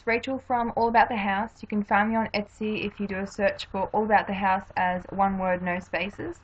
It's Rachel from All About the House. You can find me on Etsy if you do a search for All About the House as one word, no spaces.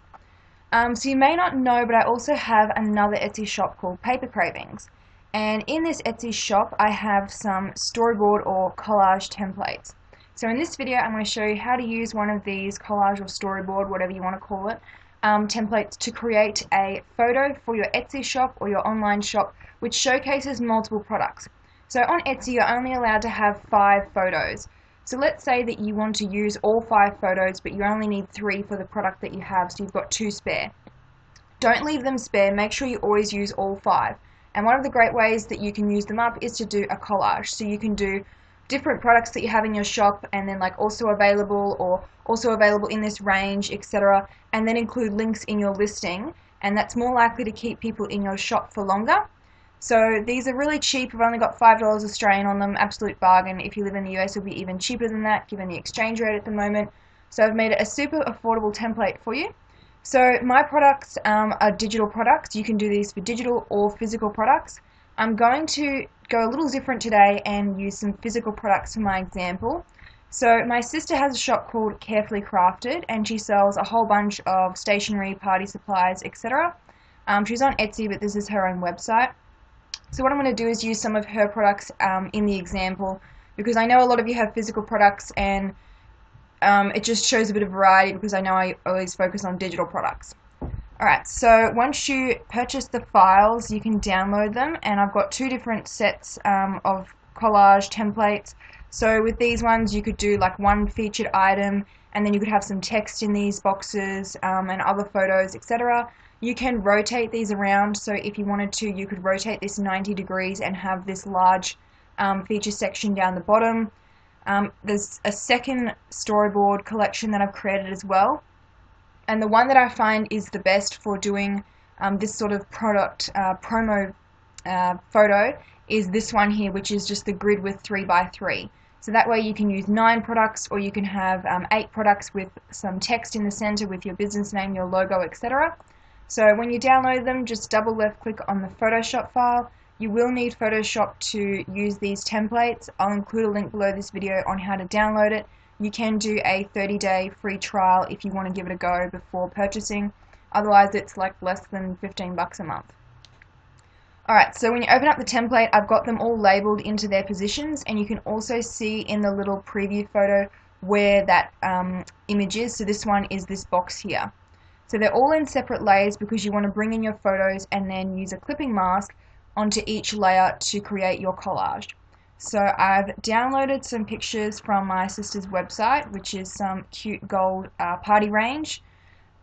So you may not know, but I also have another Etsy shop called Paper Cravings. And in this Etsy shop, I have some storyboard or collage templates. So in this video, I'm going to show you how to use one of these collage or storyboard, whatever you want to call it, templates to create a photo for your Etsy shop or your online shop, which showcases multiple products. So on Etsy, you're only allowed to have 5 photos. So let's say that you want to use all 5 photos, but you only need 3 for the product that you have, so you've got 2 spare. Don't leave them spare, make sure you always use all 5. And one of the great ways that you can use them up is to do a collage. So you can do different products that you have in your shop and then like also available or also available in this range, etc. And then include links in your listing, and that's more likely to keep people in your shop for longer. So these are really cheap. I've only got $5 Australian on them, absolute bargain. If you live in the US, it'll be even cheaper than that given the exchange rate at the moment. So I've made it a super affordable template for you. So my products are digital products. You can do these for digital or physical products. I'm going to go a little different today and use some physical products for my example. So my sister has a shop called Carefully Crafted, and she sells a whole bunch of stationery, party supplies, etc. She's on Etsy, but this is her own website. So what I'm going to do is use some of her products in the example, because I know a lot of you have physical products, and it just shows a bit of variety because I know I always focus on digital products. Alright, so once you purchase the files, you can download them, and I've got 2 different sets of collage templates. So with these ones, you could do like one featured item, and then you could have some text in these boxes and other photos, etc. You can rotate these around, so if you wanted to, you could rotate this 90 degrees and have this large feature section down the bottom. There's a second storyboard collection that I've created as well, and the one that I find is the best for doing this sort of product promo photo is this one here, which is just the grid with 3x3. So that way you can use 9 products, or you can have 8 products with some text in the center with your business name, your logo, etc. So when you download them, just double left click on the Photoshop file. You will need Photoshop to use these templates. I'll include a link below this video on how to download it. You can do a 30-day free trial if you want to give it a go before purchasing. Otherwise it's like less than 15 bucks a month. Alright, so when you open up the template, I've got them all labeled into their positions, and you can also see in the little preview photo where that image is. So this one is this box here. So they're all in separate layers because you want to bring in your photos and then use a clipping mask onto each layer to create your collage. So I've downloaded some pictures from my sister's website, which is some cute gold party range.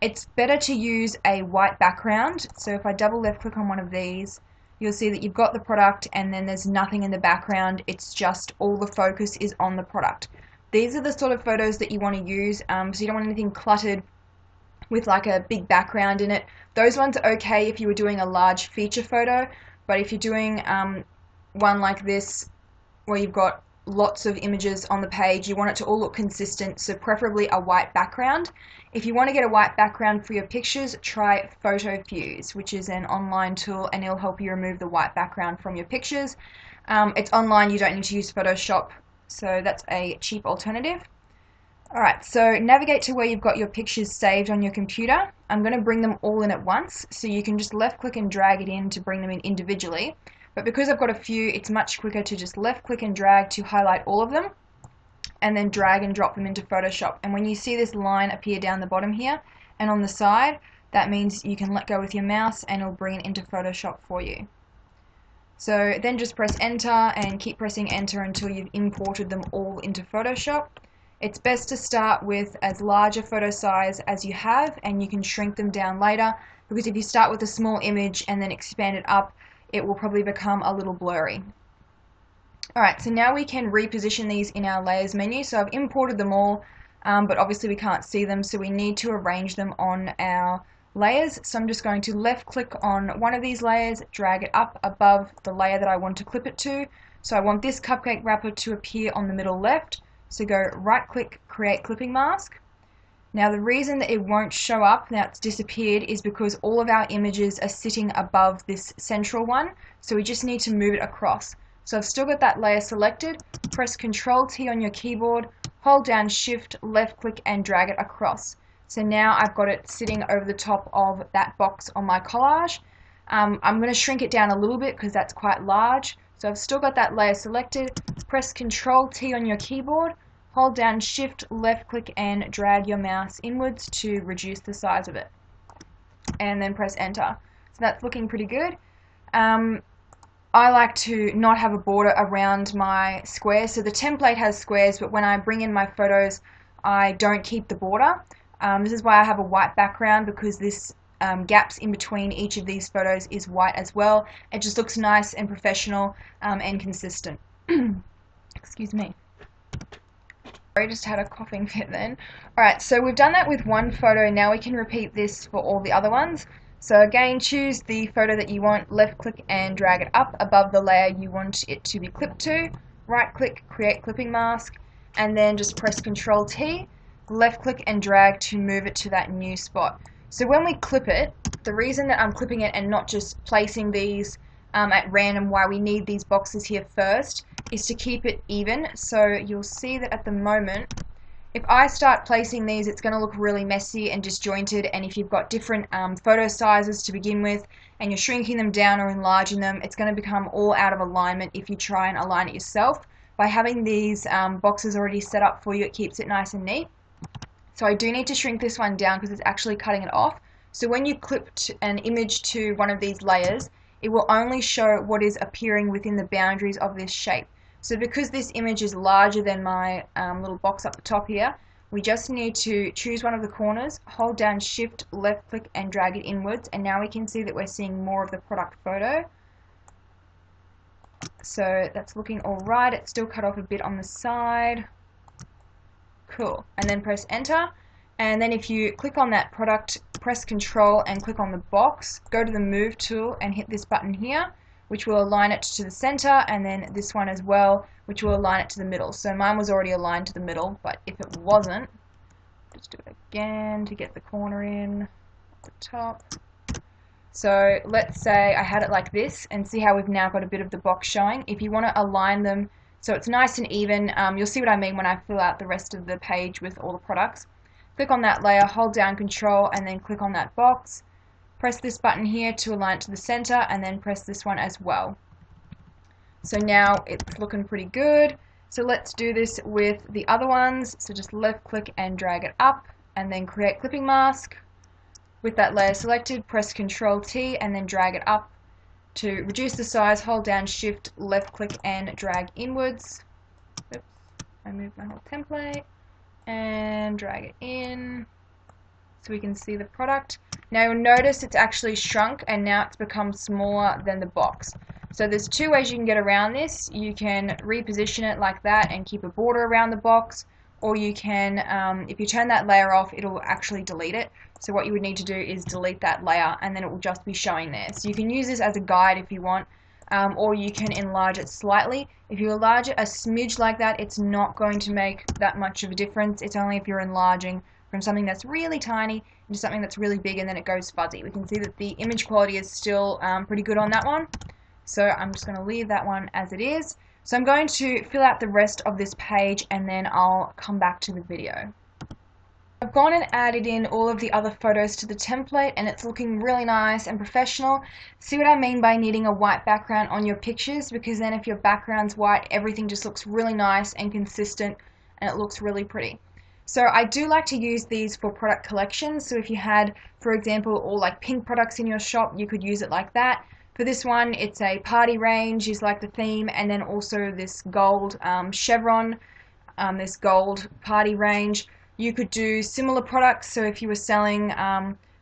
It's better to use a white background. So if I double left click on one of these, you'll see that you've got the product and then there's nothing in the background. It's just all the focus is on the product. These are the sort of photos that you want to use, so you don't want anything cluttered with like a big background in it. Those ones are okay if you were doing a large feature photo, but if you're doing one like this where you've got lots of images on the page, you want it to all look consistent, so preferably a white background. If you want to get a white background for your pictures, try Photo Fuse, which is an online tool, and it'll help you remove the white background from your pictures. It's online, you don't need to use Photoshop, so that's a cheap alternative. Alright, so navigate to where you've got your pictures saved on your computer. I'm going to bring them all in at once, so you can just left click and drag it in to bring them in individually. But because I've got a few, it's much quicker to just left click and drag to highlight all of them, and then drag and drop them into Photoshop. And when you see this line appear down the bottom here and on the side, that means you can let go with your mouse and it'll bring it into Photoshop for you. So then just press enter and keep pressing enter until you've imported them all into Photoshop. It's best to start with as large a photo size as you have, and you can shrink them down later, because if you start with a small image and then expand it up, it will probably become a little blurry. Alright, so now we can reposition these in our layers menu. So I've imported them all, but obviously we can't see them, so we need to arrange them on our layers. So I'm just going to left click on one of these layers, drag it up above the layer that I want to clip it to. So I want this cupcake wrapper to appear on the middle left. So go right click, create clipping mask. Now the reason that it won't show up, now it's disappeared, is because all of our images are sitting above this central one. So we just need to move it across. So I've still got that layer selected, press Control T on your keyboard, hold down Shift, left click and drag it across. So now I've got it sitting over the top of that box on my collage. I'm going to shrink it down a little bit because that's quite large. So I've still got that layer selected. Press Control T on your keyboard, hold down Shift, left click and drag your mouse inwards to reduce the size of it. And then press Enter. So that's looking pretty good. I like to not have a border around my squares. So the template has squares, but when I bring in my photos, I don't keep the border. This is why I have a white background, because this gaps in between each of these photos is white as well. It just looks nice and professional and consistent. Excuse me. I just had a coughing fit then. Alright, so we've done that with one photo. Now we can repeat this for all the other ones. So again, choose the photo that you want, left click and drag it up above the layer you want it to be clipped to. Right click, create clipping mask, and then just press Control T, left click and drag to move it to that new spot. So when we clip it, the reason that I'm clipping it and not just placing these at random, why we need these boxes here first, is to keep it even. So you'll see that at the moment, if I start placing these, it's going to look really messy and disjointed, and if you've got different photo sizes to begin with and you're shrinking them down or enlarging them, it's going to become all out of alignment if you try and align it yourself. By having these boxes already set up for you, it keeps it nice and neat. So I do need to shrink this one down because it's actually cutting it off. So when you clip an image to one of these layers, it will only show what is appearing within the boundaries of this shape. So because this image is larger than my little box up the top here, we just need to choose one of the corners, hold down Shift, left click and drag it inwards, and now we can see that we're seeing more of the product photo. So that's looking alright. It's still cut off a bit on the side. Cool. And then press Enter. And then if you click on that product, press Control and click on the box, go to the Move tool and hit this button here, which will align it to the center, and then this one as well, which will align it to the middle. So mine was already aligned to the middle, but if it wasn't, just do it again to get the corner in at the top. So let's say I had it like this, and see how we've now got a bit of the box showing. If you want to align them so it's nice and even, you'll see what I mean when I fill out the rest of the page with all the products. Click on that layer, hold down Control, and then click on that box. Press this button here to align it to the center, and then press this one as well. So now it's looking pretty good. So let's do this with the other ones. So just left click and drag it up, and then create clipping mask. With that layer selected, press Control T and then drag it up. To reduce the size, hold down Shift, left click and drag inwards. Oops, I moved my whole template. And drag it in so we can see the product. Now you'll notice it's actually shrunk and now it's become smaller than the box. So there's two ways you can get around this. You can reposition it like that and keep a border around the box, or you can, if you turn that layer off, it'll actually delete it. So what you would need to do is delete that layer and then it will just be showing there. So you can use this as a guide if you want, or you can enlarge it slightly. If you enlarge it a smidge like that, it's not going to make that much of a difference. It's only if you're enlarging from something that's really tiny into something that's really big and then it goes fuzzy. We can see that the image quality is still pretty good on that one. So I'm just going to leave that one as it is. So I'm going to fill out the rest of this page and then I'll come back to the video. I've gone and added in all of the other photos to the template and it's looking really nice and professional. See what I mean by needing a white background on your pictures, because then if your background's white, everything just looks really nice and consistent and it looks really pretty. So I do like to use these for product collections. So if you had, for example, all like pink products in your shop, you could use it like that. For this one, it's a party range is like the theme, and then also this gold chevron, this gold party range. You could do similar products, so if you were selling,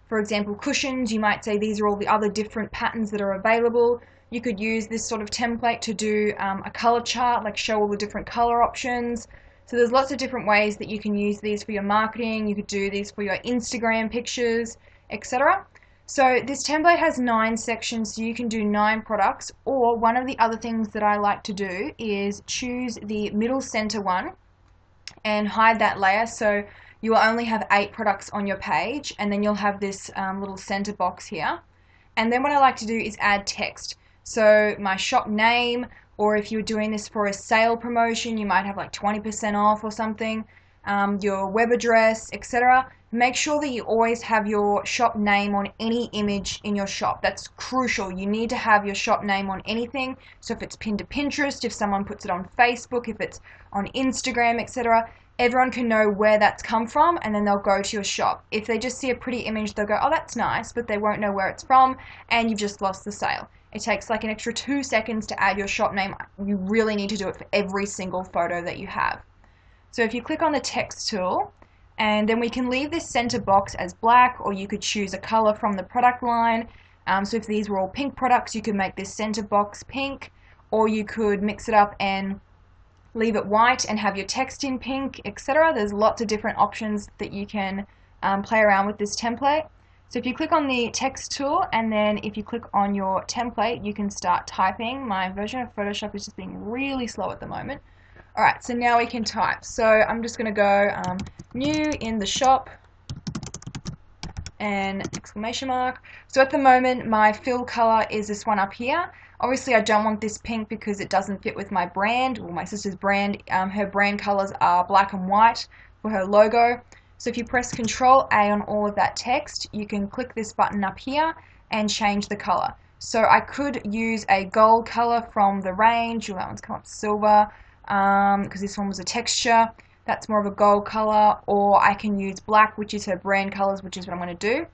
for example, cushions, you might say these are all the other different patterns that are available. You could use this sort of template to do a color chart, like show all the different color options. So there's lots of different ways that you can use these for your marketing. You could do these for your Instagram pictures, etc. So this template has 9 sections, so you can do 9 products, or one of the other things that I like to do is choose the middle center one and hide that layer, so you will only have 8 products on your page, and then you'll have this little center box here. And then what I like to do is add text. So my shop name, or if you're doing this for a sale promotion, you might have like 20% off or something, your web address, etc. Make sure that you always have your shop name on any image in your shop. That's crucial. You need to have your shop name on anything. So if it's pinned to Pinterest, if someone puts it on Facebook, if it's on Instagram, etc., everyone can know where that's come from, and then they'll go to your shop. If they just see a pretty image, they'll go, oh, that's nice, but they won't know where it's from, and you've just lost the sale. It takes like an extra 2 seconds to add your shop name. You really need to do it for every single photo that you have. So if you click on the text tool, and then we can leave this center box as black, or you could choose a color from the product line. So if these were all pink products, you could make this center box pink, or you could mix it up and leave it white and have your text in pink, etc. There's lots of different options that you can play around with this template. So if you click on the text tool, and then if you click on your template, you can start typing. My version of Photoshop is just being really slow at the moment. Alright, so now we can type. So I'm just going to go new in the shop and exclamation mark. So at the moment my fill color is this one up here. Obviously I don't want this pink because it doesn't fit with my brand, or my sister's brand. Her brand colors are black and white for her logo. So if you press Control A on all of that text, you can click this button up here and change the color. So I could use a gold color from the range, or that one's come up silver, because this one was a texture. That's more of a gold color, or I can use black, which is her brand colors, which is what I'm going to do.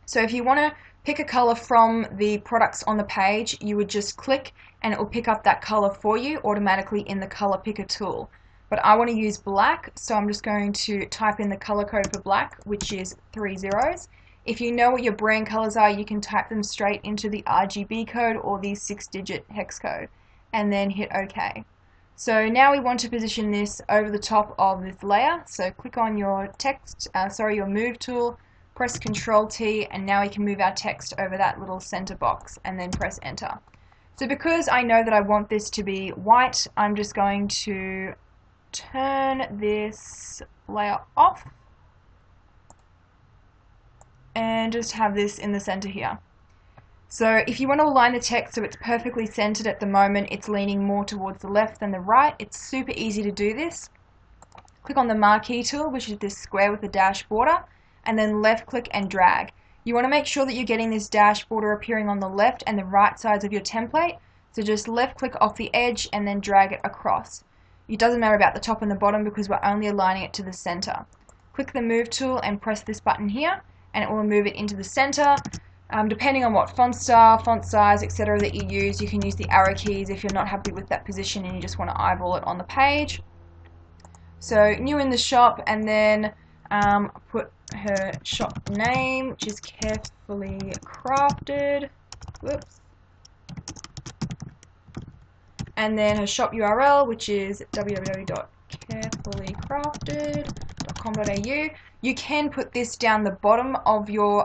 So if you want to pick a color from the products on the page, you would just click and it will pick up that color for you automatically in the color picker tool. But I want to use black, so I'm just going to type in the color code for black, which is 3 zeros. If you know what your brand colors are, you can type them straight into the RGB code or the 6-digit hex code, and then hit OK. So now we want to position this over the top of this layer. So click on your your move tool, press Control T, and now we can move our text over that little center box, and then press enter. So because I know that I want this to be white, I'm just going to turn this layer off and just have this in the center here. So if you want to align the text so it's perfectly centered, at the moment it's leaning more towards the left than the right, it's super easy to do this. Click on the marquee tool, which is this square with the dash border, and then left click and drag. You want to make sure that you're getting this dash border appearing on the left and the right sides of your template, so just left click off the edge and then drag it across. It doesn't matter about the top and the bottom because we're only aligning it to the center. Click the move tool and press this button here, and it will move it into the center. Depending on what font style, font size, etc. that you use, you can use the arrow keys if you're not happy with that position and you just want to eyeball it on the page. So new in the shop, and then put her shop name, which is Carefully Crafted. Whoops. And then her shop URL, which is www.carefullycrafted.com.au. You can put this down the bottom of your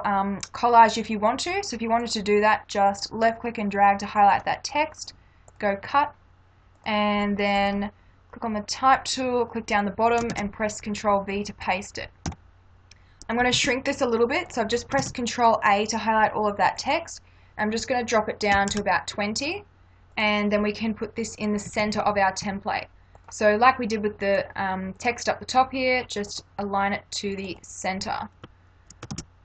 collage if you want to. So if you wanted to do that, just left click and drag to highlight that text, go cut, and then click on the type tool, click down the bottom and press Control V to paste it. I'm going to shrink this a little bit, so I've just pressed Control A to highlight all of that text. I'm just going to drop it down to about 20, and then we can put this in the center of our template. So like we did with the text up the top here, just align it to the center.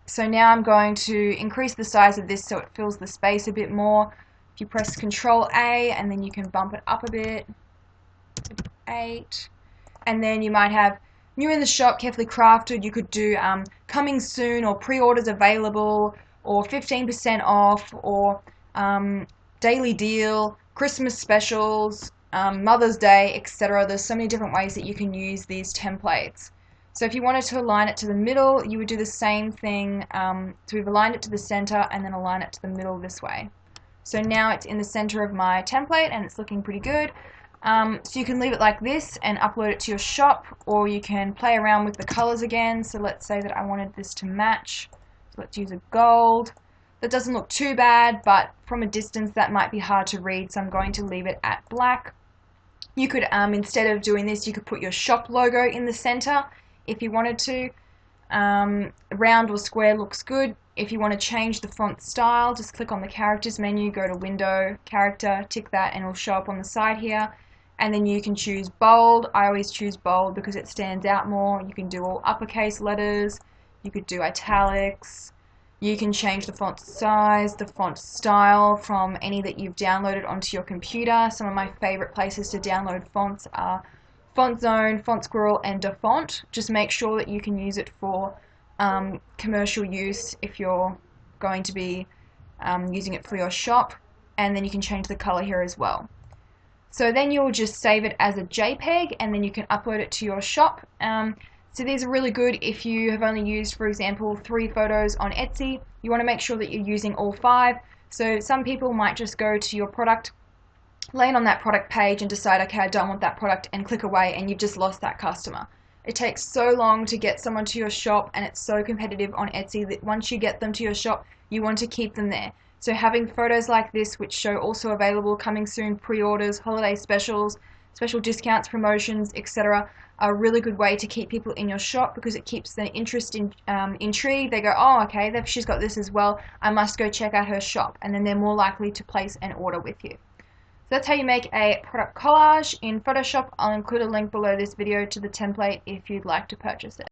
So now I'm going to increase the size of this so it fills the space a bit more. If you press Control A, and then you can bump it up a bit, 8, and then you might have new in the shop, Carefully Crafted. You could do coming soon, or pre-orders available, or 15% off, or daily deal, Christmas specials, Mother's Day, etc. There's so many different ways that you can use these templates. So if you wanted to align it to the middle, you would do the same thing. So we've aligned it to the center and then align it to the middle this way. So now it's in the center of my template and it's looking pretty good. So you can leave it like this and upload it to your shop, or you can play around with the colors again. So let's say that I wanted this to match. So let's use a gold. That doesn't look too bad, but from a distance that might be hard to read, so I'm going to leave it at black. You could, instead of doing this, you could put your shop logo in the center if you wanted to. Round or square looks good. If you want to change the font style, just click on the characters menu, go to window, character, tick that, and it'll show up on the side here. And then you can choose bold. I always choose bold because it stands out more. You can do all uppercase letters. You could do italics. You can change the font size, the font style from any that you've downloaded onto your computer. Some of my favorite places to download fonts are Font Zone, Font Squirrel, and DaFont. Just make sure that you can use it for commercial use if you're going to be using it for your shop, and then you can change the color here as well. So then you'll just save it as a JPEG, and then you can upload it to your shop. So these are really good if you have only used, for example, 3 photos on Etsy. You want to make sure that you're using all 5. So some people might just go to your product, land on that product page and decide, okay, I don't want that product, and click away, and you've just lost that customer. It takes so long to get someone to your shop, and it's so competitive on Etsy that once you get them to your shop, you want to keep them there. So having photos like this, which show also available, coming soon, pre-orders, holiday specials, special discounts, promotions, etc., are a really good way to keep people in your shop, because it keeps their interest intrigued. They go, oh, okay, she's got this as well, I must go check out her shop, and then they're more likely to place an order with you. So that's how you make a product collage in Photoshop. I'll include a link below this video to the template if you'd like to purchase it.